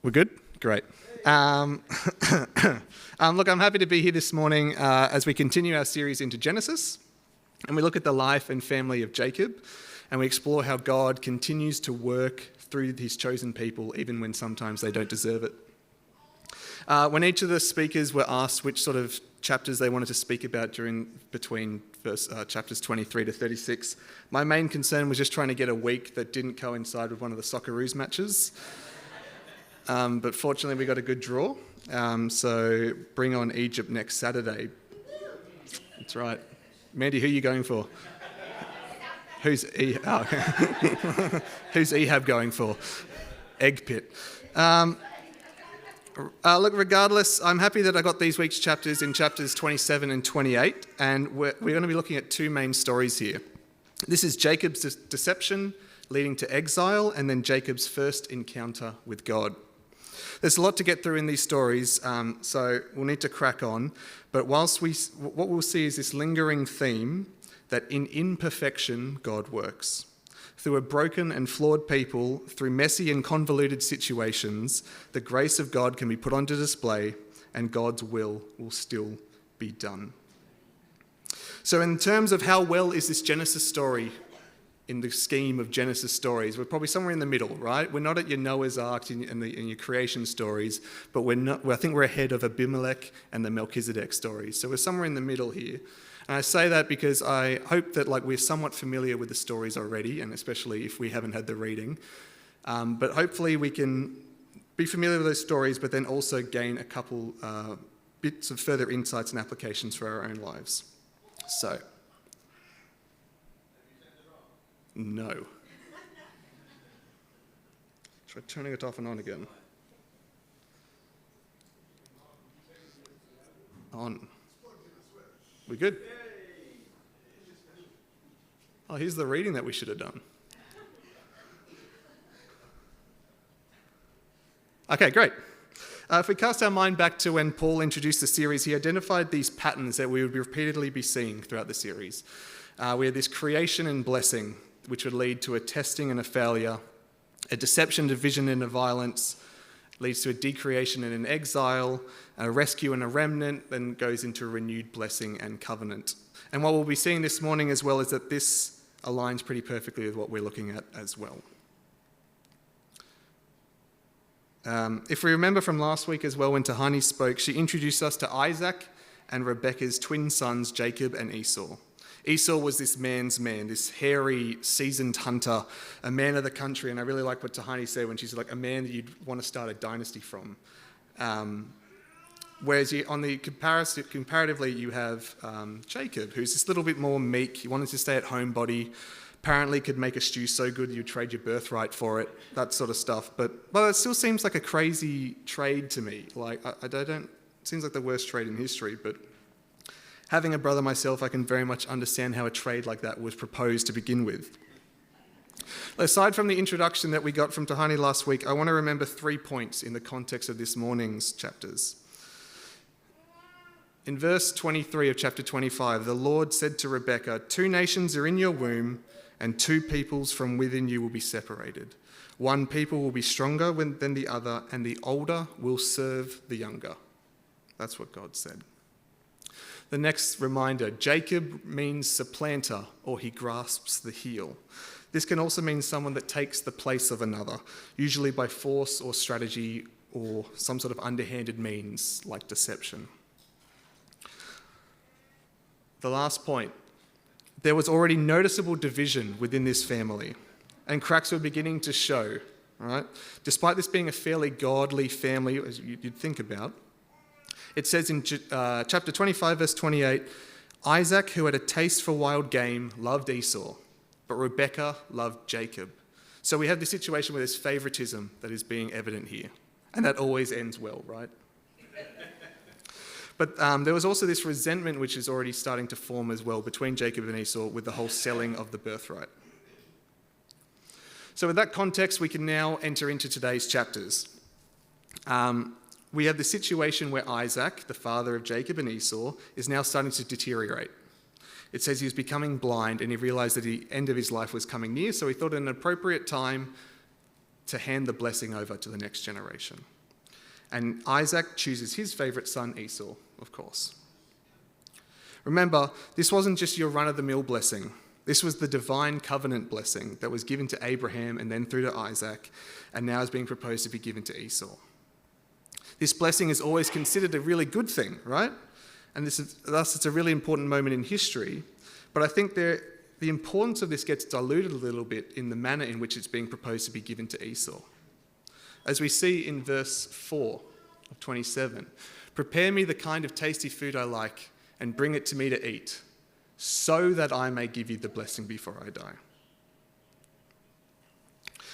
We're good? Great. Look, I'm happy to be here this morning as we continue our series into Genesis, and we look at the life and family of Jacob, and we explore how God continues to work through his chosen people, even when sometimes they don't deserve it. When each of the speakers were asked which sort of chapters they wanted to speak about between chapters 23 to 36, my main concern was just trying to get a week that didn't coincide with one of the Socceroos matches. But fortunately, we got a good draw. So bring on Egypt next Saturday. That's right. Mandy, who are you going for? Who's Ehab going for? Egg pit. Look, regardless, I'm happy that I got these week's chapters in chapters 27 and 28, and we're going to be looking at two main stories here. This is Jacob's deception leading to exile, and then Jacob's first encounter with God. There's a lot to get through in these stories, so we'll need to crack on. But what we'll see is this lingering theme that in imperfection, God works. Through a broken and flawed people, through messy and convoluted situations, the grace of God can be put onto display and God's will still be done. So in terms of how well is this Genesis story in the scheme of Genesis stories, we're probably somewhere in the middle, right? We're not at your Noah's Ark and your creation stories, but I think we're ahead of Abimelech and the Melchizedek stories. So we're somewhere in the middle here. And I say that because I hope that we're somewhat familiar with the stories already, and especially if we haven't had the reading. But hopefully we can be familiar with those stories, but then also gain a couple bits of further insights and applications for our own lives. So, no. Try turning it off and on again. On. We good? Oh, here's the reading that we should have done. Okay, great. If we cast our mind back to when Paul introduced the series, he identified these patterns that we would repeatedly be seeing throughout the series. We had this creation and blessing, which would lead to a testing and a failure, a deception, division, and a violence, leads to a decreation and an exile, a rescue and a remnant, then goes into a renewed blessing and covenant. And what we'll be seeing this morning as well is that this aligns pretty perfectly with what we're looking at as well. If we remember from last week as well, when Tahani spoke, she introduced us to Isaac and Rebekah's twin sons, Jacob and Esau. Esau was this man's man, this hairy, seasoned hunter, a man of the country, and I really like what Tahani said when she's like a man that you'd want to start a dynasty from. Whereas comparatively, you have Jacob, who's this little bit more meek. He wanted to stay at home body. Apparently could make a stew so good you'd trade your birthright for it, that sort of stuff. But it still seems like a crazy trade to me. It seems like the worst trade in history, but having a brother myself, I can very much understand how a trade like that was proposed to begin with. Aside from the introduction that we got from Tahani last week, I want to remember 3 points in the context of this morning's chapters. In verse 23 of chapter 25, the Lord said to Rebekah, 2 nations are in your womb, and 2 peoples from within you will be separated. 1 people will be stronger than the other, and the older will serve the younger. That's what God said. The next reminder, Jacob means supplanter, or he grasps the heel. This can also mean someone that takes the place of another, usually by force or strategy or some sort of underhanded means like deception. The last point, there was already noticeable division within this family, and cracks were beginning to show, right? Despite this being a fairly godly family, as you'd think about, it says in chapter 25, verse 28, Isaac, who had a taste for wild game, loved Esau, but Rebekah loved Jacob. So we have this situation where there's favoritism that is being evident here, and that always ends well, right? But there was also this resentment which is already starting to form as well between Jacob and Esau with the whole selling of the birthright. So with that context, we can now enter into today's chapters. We have the situation where Isaac, the father of Jacob and Esau, is now starting to deteriorate. It says he was becoming blind and he realized that the end of his life was coming near, so he thought it an appropriate time to hand the blessing over to the next generation. And Isaac chooses his favourite son, Esau, of course. Remember, this wasn't just your run-of-the-mill blessing. This was the divine covenant blessing that was given to Abraham and then through to Isaac, and now is being proposed to be given to Esau. This blessing is always considered a really good thing, right? And thus it's a really important moment in history. But I think the importance of this gets diluted a little bit in the manner in which it's being proposed to be given to Esau. As we see in verse 4 of 27, "Prepare me the kind of tasty food I like, and bring it to me to eat, so that I may give you the blessing before I die."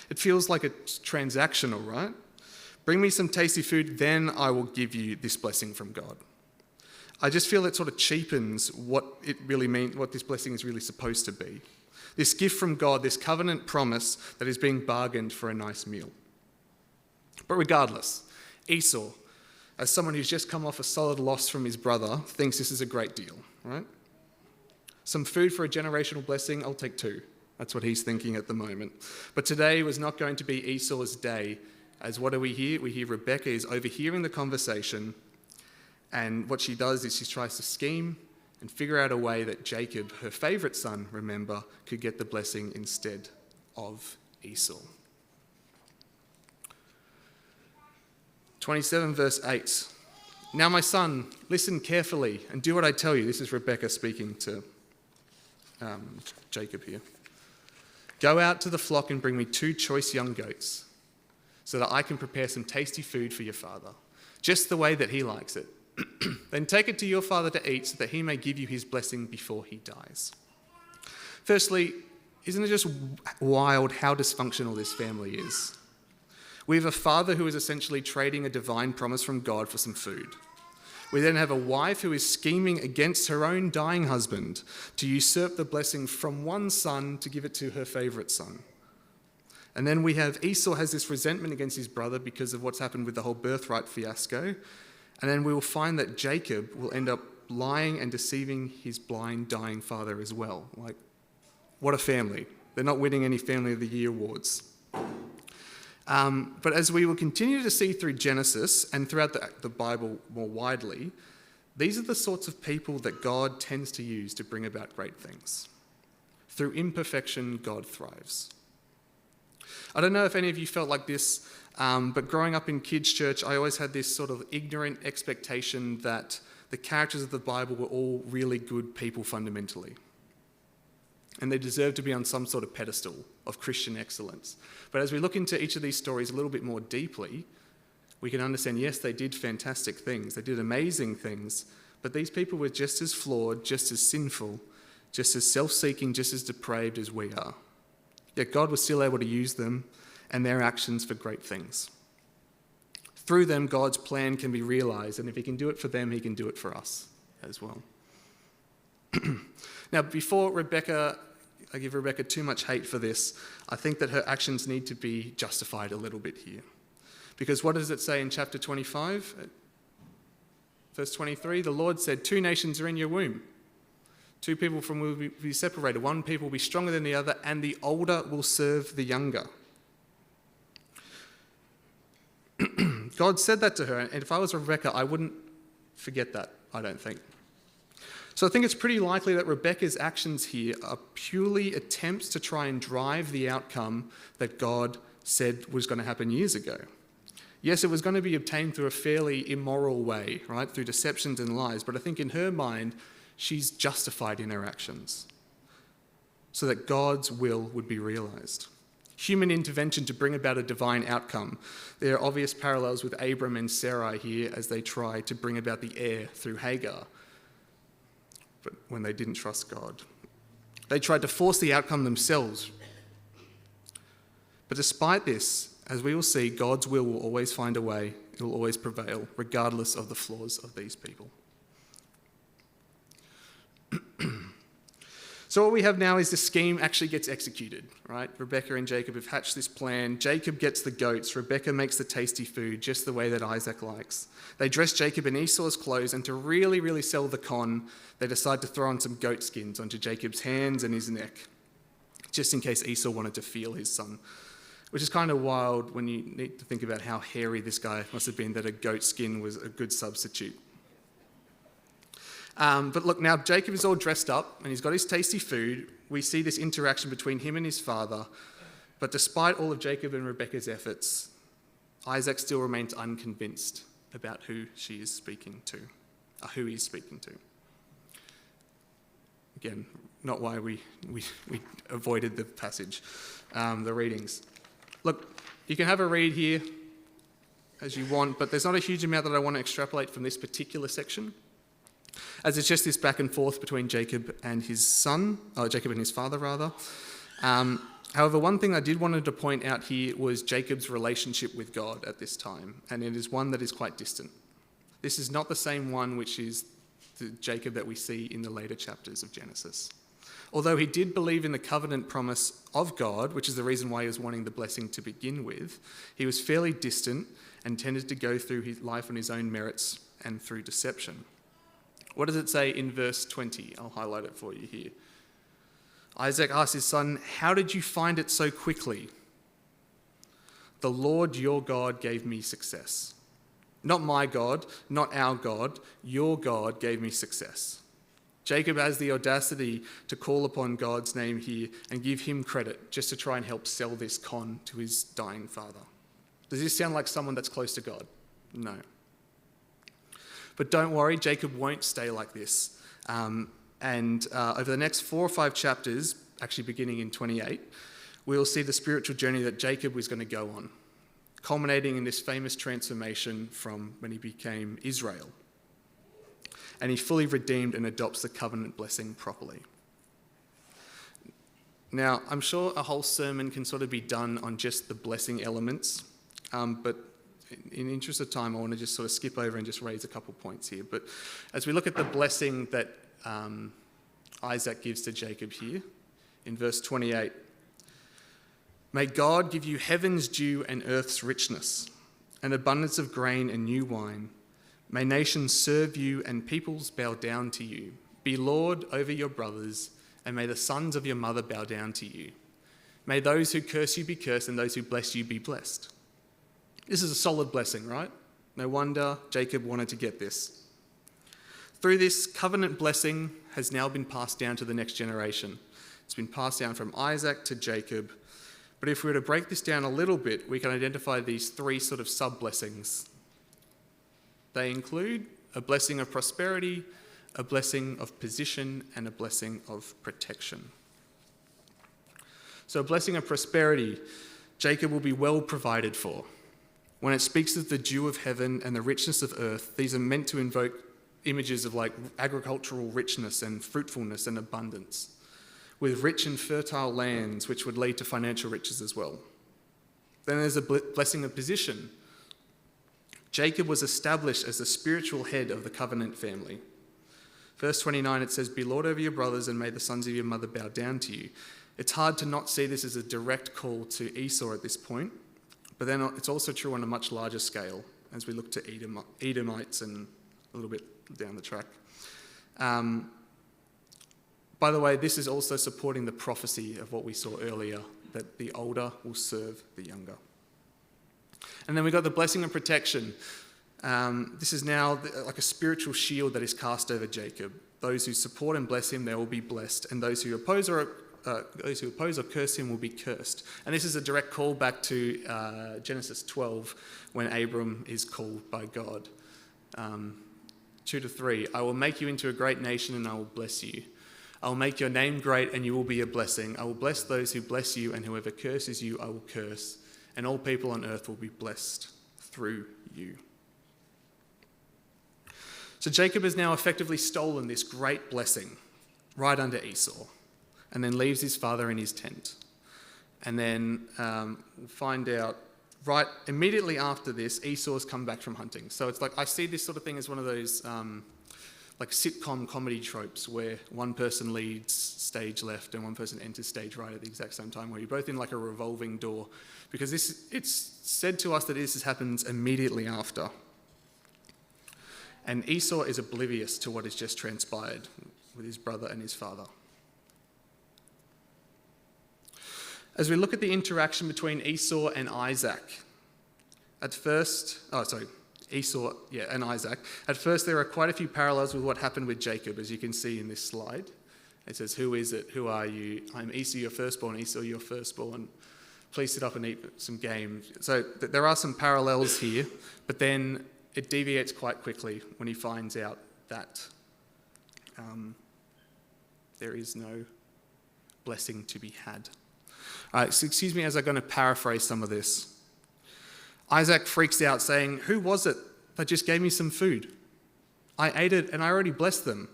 It feels like it's transactional, right? Bring me some tasty food, then I will give you this blessing from God. I just feel it sort of cheapens what it really means, what this blessing is really supposed to be. This gift from God, this covenant promise that is being bargained for a nice meal. But regardless, Esau, as someone who's just come off a solid loss from his brother, thinks this is a great deal, right? Some food for a generational blessing, I'll take 2. That's what he's thinking at the moment. But today was not going to be Esau's day, as what do we hear? We hear Rebecca is overhearing the conversation, and what she does is she tries to scheme and figure out a way that Jacob, her favourite son, remember, could get the blessing instead of Esau. 27 verse 8. "Now my son, listen carefully and do what I tell you." This is Rebecca speaking to Jacob here. "Go out to the flock and bring me 2 choice young goats so that I can prepare some tasty food for your father, just the way that he likes it. Then take it to your father to eat so that he may give you his blessing before he dies." Firstly, isn't it just wild how dysfunctional this family is? We have a father who is essentially trading a divine promise from God for some food. We then have a wife who is scheming against her own dying husband to usurp the blessing from one son to give it to her favourite son. And then we have Esau has this resentment against his brother because of what's happened with the whole birthright fiasco. And then we will find that Jacob will end up lying and deceiving his blind, dying father as well. Like, what a family. They're not winning any Family of the Year awards. But as we will continue to see through Genesis and throughout the Bible more widely, these are the sorts of people that God tends to use to bring about great things. Through imperfection, God thrives. I don't know if any of you felt like this, but growing up in kids' church, I always had this sort of ignorant expectation that the characters of the Bible were all really good people fundamentally. And they deserve to be on some sort of pedestal of Christian excellence. But as we look into each of these stories a little bit more deeply, we can understand, yes, they did fantastic things. They did amazing things. But these people were just as flawed, just as sinful, just as self-seeking, just as depraved as we are. Yet God was still able to use them and their actions for great things. Through them, God's plan can be realised. And if he can do it for them, he can do it for us as well. Now, before I give Rebecca too much hate for this, I think that her actions need to be justified a little bit here. Because what does it say in chapter 25? Verse 23, "The Lord said, 2 nations are in your womb. 2 people from will be separated. 1 people will be stronger than the other, and the older will serve the younger." God said that to her, and if I was Rebecca, I wouldn't forget that, I don't think. So I think it's pretty likely that Rebecca's actions here are purely attempts to try and drive the outcome that God said was going to happen years ago. Yes, it was going to be obtained through a fairly immoral way, right, through deceptions and lies, but I think in her mind, she's justified in her actions so that God's will would be realised. Human intervention to bring about a divine outcome. There are obvious parallels with Abram and Sarai here as they try to bring about the heir through Hagar, but when they didn't trust God. They tried to force the outcome themselves. But despite this, as we will see, God's will always find a way. It will always prevail, regardless of the flaws of these people. So what we have now is the scheme actually gets executed, right? Rebecca and Jacob have hatched this plan. Jacob gets the goats. Rebecca makes the tasty food just the way that Isaac likes. They dress Jacob in Esau's clothes, and to really, really sell the con, they decide to throw on some goat skins onto Jacob's hands and his neck, just in case Esau wanted to feel his son which is kind of wild when you need to think about how hairy this guy must have been, that a goat skin was a good substitute. But look, now Jacob is all dressed up and he's got his tasty food. We see this interaction between him and his father. But despite all of Jacob and Rebekah's efforts, Isaac still remains unconvinced about who she is speaking to, who he's speaking to. Again, not why we avoided the passage, the readings. Look, you can have a read here as you want, but there's not a huge amount that I want to extrapolate from this particular section, as it's just this back and forth between Jacob and his father rather. However, one thing I did wanted to point out here was Jacob's relationship with God at this time, and it is one that is quite distant. This is not the same one which is the Jacob that we see in the later chapters of Genesis. Although he did believe in the covenant promise of God, which is the reason why he was wanting the blessing to begin with, he was fairly distant and tended to go through his life on his own merits and through deception. What does it say in verse 20? I'll highlight it for you here. Isaac asked his son, "How did you find it so quickly?" "The Lord your God gave me success." Not my God, not our God, your God gave me success. Jacob has the audacity to call upon God's name here and give him credit just to try and help sell this con to his dying father. Does this sound like someone that's close to God? No. But don't worry, Jacob won't stay like this. Over the next 4 or 5 chapters, actually beginning in 28, we'll see the spiritual journey that Jacob was going to go on, culminating in this famous transformation from when he became Israel. And he fully redeemed and adopts the covenant blessing properly. Now, I'm sure a whole sermon can sort of be done on just the blessing elements, but in the interest of time, I want to just sort of skip over and just raise a couple points here. But as we look at the blessing that Isaac gives to Jacob here, in verse 28, "May God give you heaven's dew and earth's richness, an abundance of grain and new wine. May nations serve you and peoples bow down to you. Be Lord over your brothers, and may the sons of your mother bow down to you. May those who curse you be cursed, and those who bless you be blessed." This is a solid blessing, right? No wonder Jacob wanted to get this. Through this, covenant blessing has now been passed down to the next generation. It's been passed down from Isaac to Jacob. But if we were to break this down a little bit, we can identify these 3 sort of sub-blessings. They include a blessing of prosperity, a blessing of position, and a blessing of protection. So a blessing of prosperity, Jacob will be well provided for. When it speaks of the dew of heaven and the richness of earth, these are meant to invoke images of like agricultural richness and fruitfulness and abundance, with rich and fertile lands, which would lead to financial riches as well. Then there's a blessing of position. Jacob was established as the spiritual head of the covenant family. Verse 29, it says, "Be Lord over your brothers, and may the sons of your mother bow down to you." It's hard to not see this as a direct call to Esau at this point, but then it's also true on a much larger scale as we look to Edomites and a little bit down the track. By the way, this is also supporting the prophecy of what we saw earlier, that the older will serve the younger. And then we've got the blessing of protection. This is now like a spiritual shield that is cast over Jacob. Those who support and bless him, they will be blessed, and those who oppose or curse him will be cursed. And this is a direct call back to Genesis 12, when Abram is called by God. 2-3, "I will make you into a great nation, and I will bless you. I will make your name great, and you will be a blessing. I will bless those who bless you, and whoever curses you, I will curse. And all people on earth will be blessed through you." So Jacob has now effectively stolen this great blessing right under Esau, and then leaves his father in his tent. And then we'll find out right immediately after this, Esau's come back from hunting. So it's like, I see this sort of thing as one of those like sitcom comedy tropes where one person leads stage left and one person enters stage right at the exact same time, where you're both in like a revolving door, because it's said to us that this happens immediately after. And Esau is oblivious to what has just transpired with his brother and his father. As we look at the interaction between Esau and Isaac, Esau and Isaac. At first, there are quite a few parallels with what happened with Jacob, as you can see in this slide. It says, "Who is it? Who are you? I'm Esau, your firstborn. Esau, your firstborn. Please sit up and eat some game." So there are some parallels here, but then it deviates quite quickly when he finds out that there is no blessing to be had. So excuse me as I'm going to paraphrase some of this. Isaac freaks out saying, "Who was it that just gave me some food? I ate it and I already blessed them.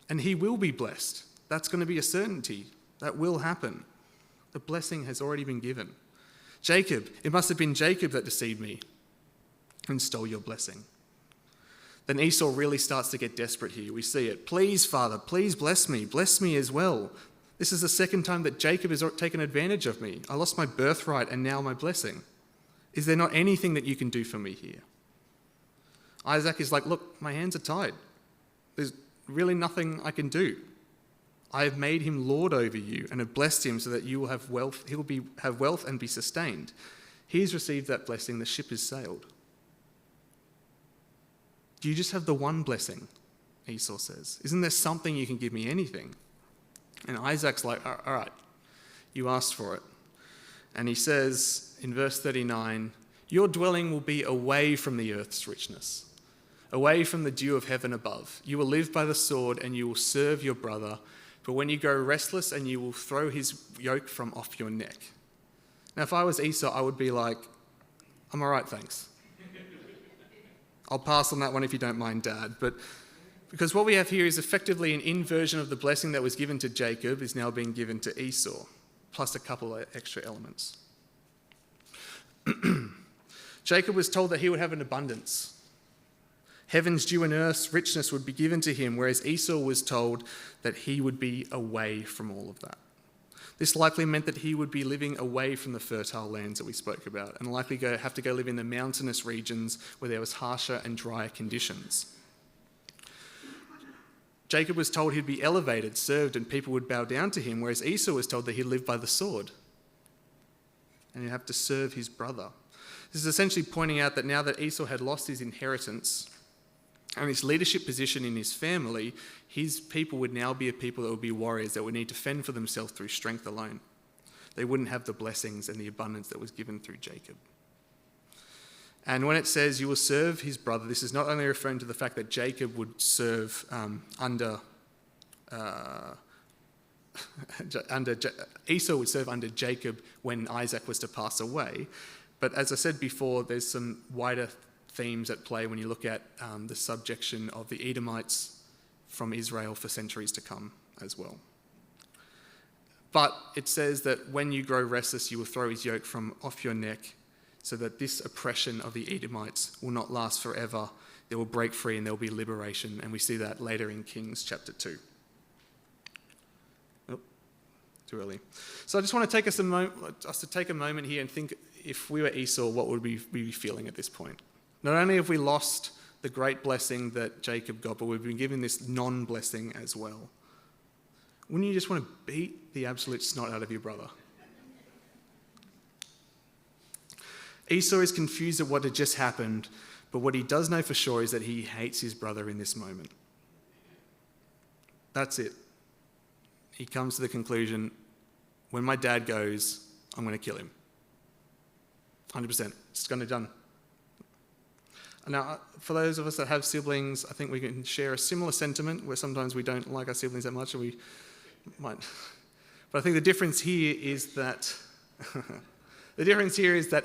And he will be blessed. That's going to be a certainty. That will happen. The blessing has already been given. Jacob, it must have been Jacob that deceived me and stole your blessing." Then Esau really starts to get desperate here. We see it. "Please, Father, please bless me as well. This is the second time that Jacob has taken advantage of me. I lost my birthright and now my blessing. Is there not anything that you can do for me here?" Isaac is like, "Look, my hands are tied. There's really nothing I can do. I have made him lord over you and have blessed him so that you will have wealth. He will have wealth and be sustained. He's received that blessing. The ship has sailed. Do you just have the one blessing?" Esau says. "Isn't there something you can give me? Anything?" And Isaac's like, "All right, you asked for it." And he says in verse 39, "Your dwelling will be away from the earth's richness, away from the dew of heaven above. You will live by the sword and you will serve your brother. But when you go restless, and you will throw his yoke from off your neck." Now, if I was Esau, I would be like, "I'm all right, thanks. I'll pass on that one if you don't mind, Dad." But because what we have here is effectively an inversion of the blessing that was given to Jacob is now being given to Esau, plus a couple of extra elements. Jacob was told that he would have an abundance. Heaven's dew and earth's richness would be given to him, whereas Esau was told that he would be away from all of that. This likely meant that he would be living away from the fertile lands that we spoke about, and likely have to go live in the mountainous regions where there was harsher and drier conditions. Jacob was told he'd be elevated, served, and people would bow down to him, whereas Esau was told that he'd live by the sword and he'd have to serve his brother. This is essentially pointing out that now that Esau had lost his inheritance and his leadership position in his family, his people would now be a people that would be warriors that would need to fend for themselves through strength alone. They wouldn't have the blessings and the abundance that was given through Jacob. And when it says you will serve his brother, this is not only referring to the fact that Jacob would serve Esau would serve under Jacob when Isaac was to pass away. But as I said before, there's some wider themes at play when you look at the subjection of the Edomites from Israel for centuries to come as well. But it says that when you grow restless, you will throw his yoke from off your neck, so that this oppression of the Edomites will not last forever. They will break free and there will be liberation. And we see that later in Kings chapter 2. Oh, too early. So I just want to take us to take a moment here and think, if we were Esau, what would we be feeling at this point? Not only have we lost the great blessing that Jacob got, but we've been given this non-blessing as well. Wouldn't you just want to beat the absolute snot out of your brother? Esau is confused at what had just happened, but what he does know for sure is that he hates his brother in this moment. That's it. He comes to the conclusion, when my dad goes, I'm going to kill him. 100%. It's going to be done. Now, for those of us that have siblings, I think we can share a similar sentiment where sometimes we don't like our siblings that much, or we might. But I think the difference here is that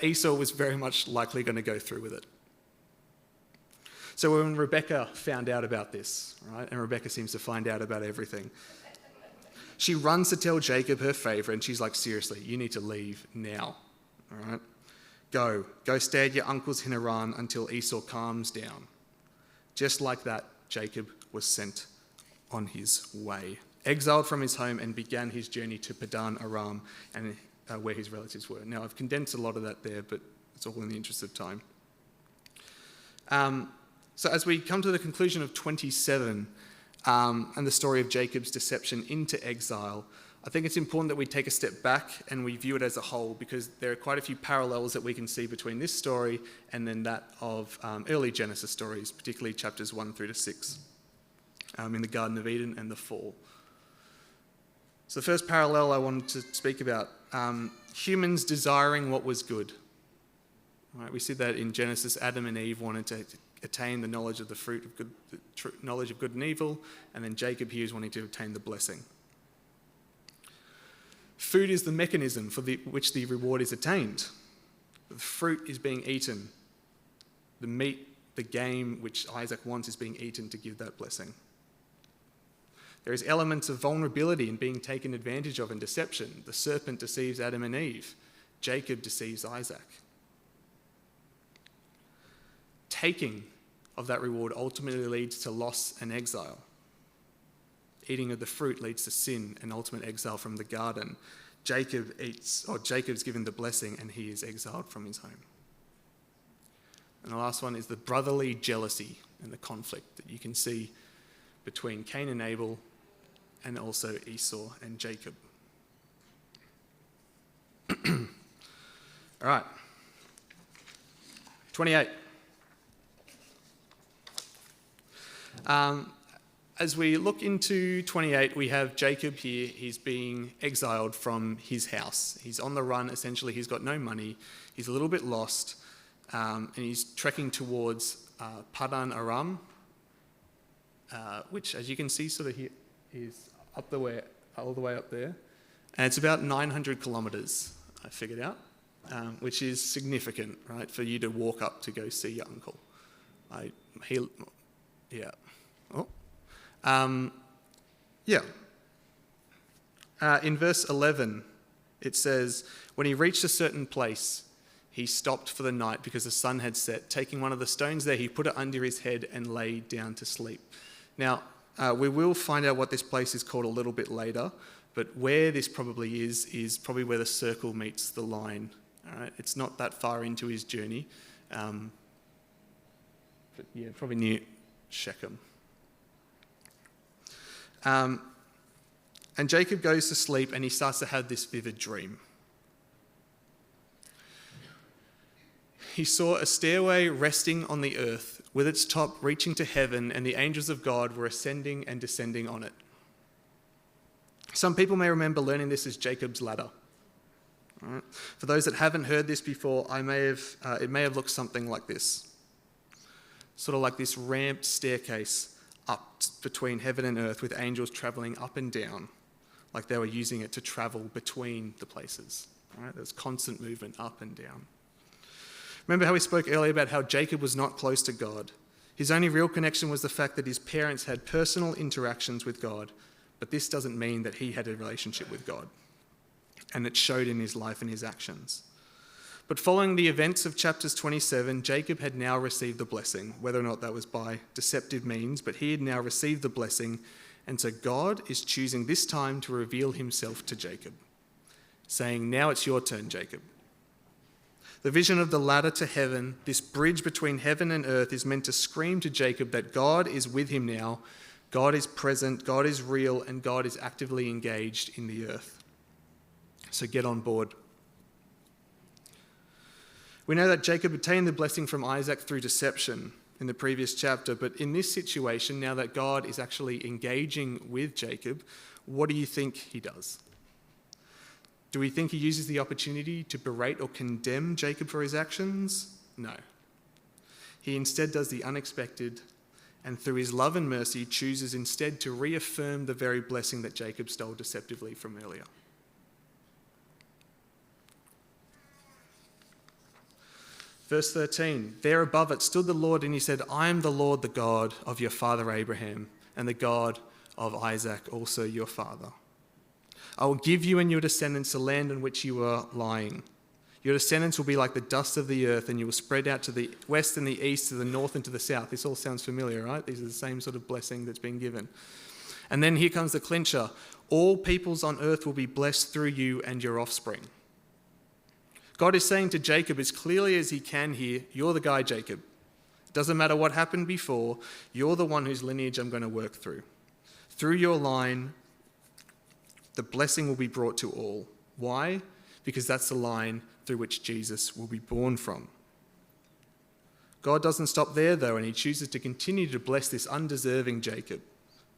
Esau was very much likely going to go through with it. So when Rebecca found out about this, right, and Rebecca seems to find out about everything, she runs to tell Jacob her favour, and she's like, seriously, you need to leave now, all right? Go stay at your uncle's in Haran until Esau calms down. Just like that, Jacob was sent on his way, exiled from his home, and began his journey to Padan Aram, and where his relatives were. Now, I've condensed a lot of that there, but it's all in the interest of time. So as we come to the conclusion of 27 and the story of Jacob's deception into exile, I think it's important that we take a step back and we view it as a whole, because there are quite a few parallels that we can see between this story and then that of early Genesis stories, particularly chapters 1 through to 6, in the Garden of Eden and the fall. So the first parallel I wanted to speak about, humans desiring what was good. Right, we see that in Genesis. Adam and Eve wanted to attain the knowledge of the fruit of good, knowledge of good and evil, and then Jacob here is wanting to obtain the blessing. Food is the mechanism for which the reward is attained. The fruit is being eaten. The meat, the game which Isaac wants is being eaten to give that blessing. There is elements of vulnerability in being taken advantage of and deception. The serpent deceives Adam and Eve. Jacob deceives Isaac. Taking of that reward ultimately leads to loss and exile. Eating of the fruit leads to sin and ultimate exile from the garden. Jacob's given the blessing and he is exiled from his home. And the last one is the brotherly jealousy and the conflict that you can see between Cain and Abel and also Esau and Jacob. All right. 28. As we look into 28, we have Jacob here. He's being exiled from his house. He's on the run, essentially. He's got no money. He's a little bit lost, and he's trekking towards Padan Aram, which, as you can see, sort of here is all the way up there. And it's about 900 kilometres, I figured out, which is significant, right, for you to walk up to go see your uncle. In verse 11, it says, when he reached a certain place, he stopped for the night because the sun had set. Taking one of the stones there, he put it under his head and lay down to sleep. Now, we will find out what this place is called a little bit later, but where this probably is probably where the circle meets the line. All right? It's not that far into his journey, but yeah, probably near Shechem. And Jacob goes to sleep and he starts to have this vivid dream. He saw a stairway resting on the earth with its top reaching to heaven, and the angels of God were ascending and descending on it. Some people may remember learning this as Jacob's ladder. All right. For those that haven't heard this before, it may have looked something like this. Sort of like this ramped staircase up between heaven and earth with angels travelling up and down, like they were using it to travel between the places. All right? There's constant movement up and down. Remember how we spoke earlier about how Jacob was not close to God. His only real connection was the fact that his parents had personal interactions with God, but this doesn't mean that he had a relationship with God. And it showed in his life and his actions. But following the events of chapters 27, Jacob had now received the blessing, whether or not that was by deceptive means, but he had now received the blessing, and so God is choosing this time to reveal himself to Jacob, saying, now it's your turn, Jacob. The vision of the ladder to heaven, this bridge between heaven and earth, is meant to scream to Jacob that God is with him now, God is present, God is real, and God is actively engaged in the earth. So get on board. We know that Jacob obtained the blessing from Isaac through deception in the previous chapter, but in this situation, now that God is actually engaging with Jacob, what do you think he does? Do we think he uses the opportunity to berate or condemn Jacob for his actions? No. He instead does the unexpected, and through his love and mercy chooses instead to reaffirm the very blessing that Jacob stole deceptively from earlier. Verse 13, there above it stood the Lord, and he said, I am the Lord, the God of your father Abraham, and the God of Isaac, also your father. I will give you and your descendants the land on which you are lying. Your descendants will be like the dust of the earth, and you will spread out to the west and the east, to the north and to the south. This all sounds familiar, right? These are the same sort of blessing that's been given. And then here comes the clincher. All peoples on earth will be blessed through you and your offspring. God is saying to Jacob as clearly as he can here, you're the guy, Jacob. Doesn't matter what happened before, you're the one whose lineage I'm going to work through. Through your line, The blessing will be brought to all. Why? Because that's the line through which Jesus will be born from. God doesn't stop there, though, and he chooses to continue to bless this undeserving Jacob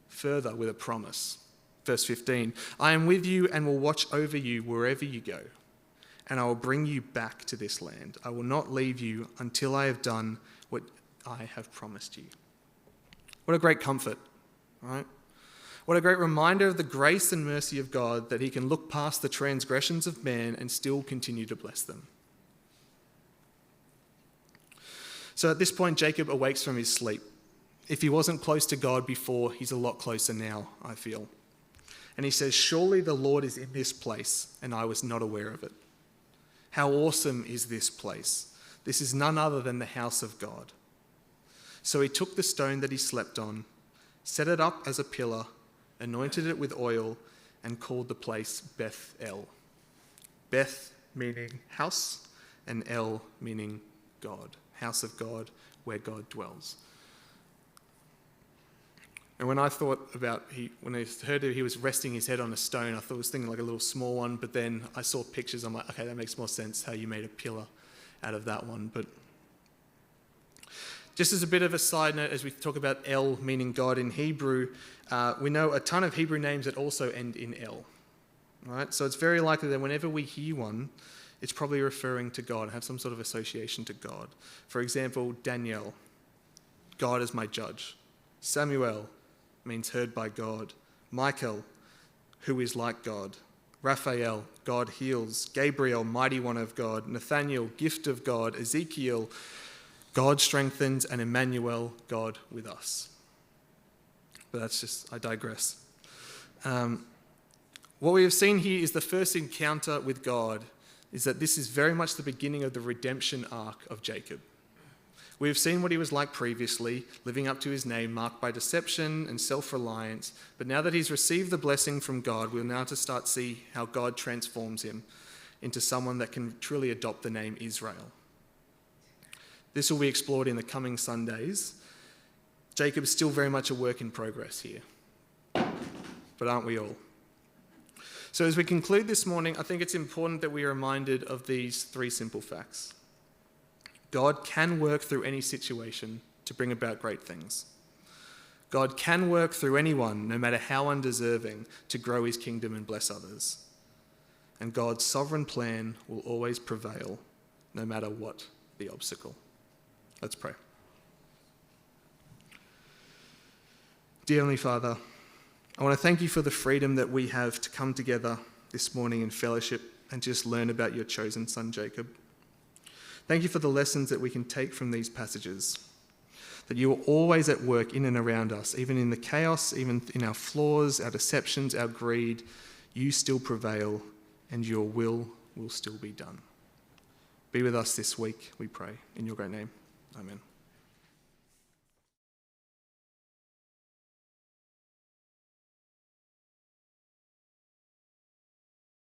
further with a promise. Verse 15, I am with you and will watch over you wherever you go, and I will bring you back to this land. I will not leave you until I have done what I have promised you. What a great comfort, right? What a great reminder of the grace and mercy of God that he can look past the transgressions of man and still continue to bless them. So at this point, Jacob awakes from his sleep. If he wasn't close to God before, he's a lot closer now, I feel. And he says, surely the Lord is in this place, and I was not aware of it. How awesome is this place? This is none other than the house of God. So he took the stone that he slept on, set it up as a pillar, anointed it with oil, and called the place Beth-El. Beth meaning house, and El meaning God. House of God, where God dwells. And when I thought about, when I heard he was resting his head on a stone, I thought I was thinking like a little small one, but then I saw pictures, I'm like, okay, that makes more sense how you made a pillar out of that one. But just as a bit of a side note, as we talk about El meaning God in Hebrew, we know a ton of Hebrew names that also end in El. Right? So it's very likely that whenever we hear one, it's probably referring to God, have some sort of association to God. For example, Daniel, God is my judge. Samuel means heard by God. Michael, who is like God. Raphael, God heals. Gabriel, mighty one of God. Nathaniel, gift of God. Ezekiel, God strengthens. And Emmanuel, God with us. But that's just, I digress. What we have seen here is the first encounter with God is that this is very much the beginning of the redemption arc of Jacob. We have seen what he was like previously, living up to his name, marked by deception and self-reliance. But now that he's received the blessing from God, we'll now to start see how God transforms him into someone that can truly adopt the name Israel. This will be explored in the coming Sundays. Jacob's still very much a work in progress here. But aren't we all? So as we conclude this morning, I think it's important that we are reminded of these three simple facts. God can work through any situation to bring about great things. God can work through anyone, no matter how undeserving, to grow his kingdom and bless others. And God's sovereign plan will always prevail, no matter what the obstacle. Let's pray. Dear Heavenly Father, I want to thank you for the freedom that we have to come together this morning in fellowship and just learn about your chosen son, Jacob. Thank you for the lessons that we can take from these passages, that you are always at work in and around us, even in the chaos, even in our flaws, our deceptions, our greed, you still prevail and your will still be done. Be with us this week, we pray. In your great name, amen.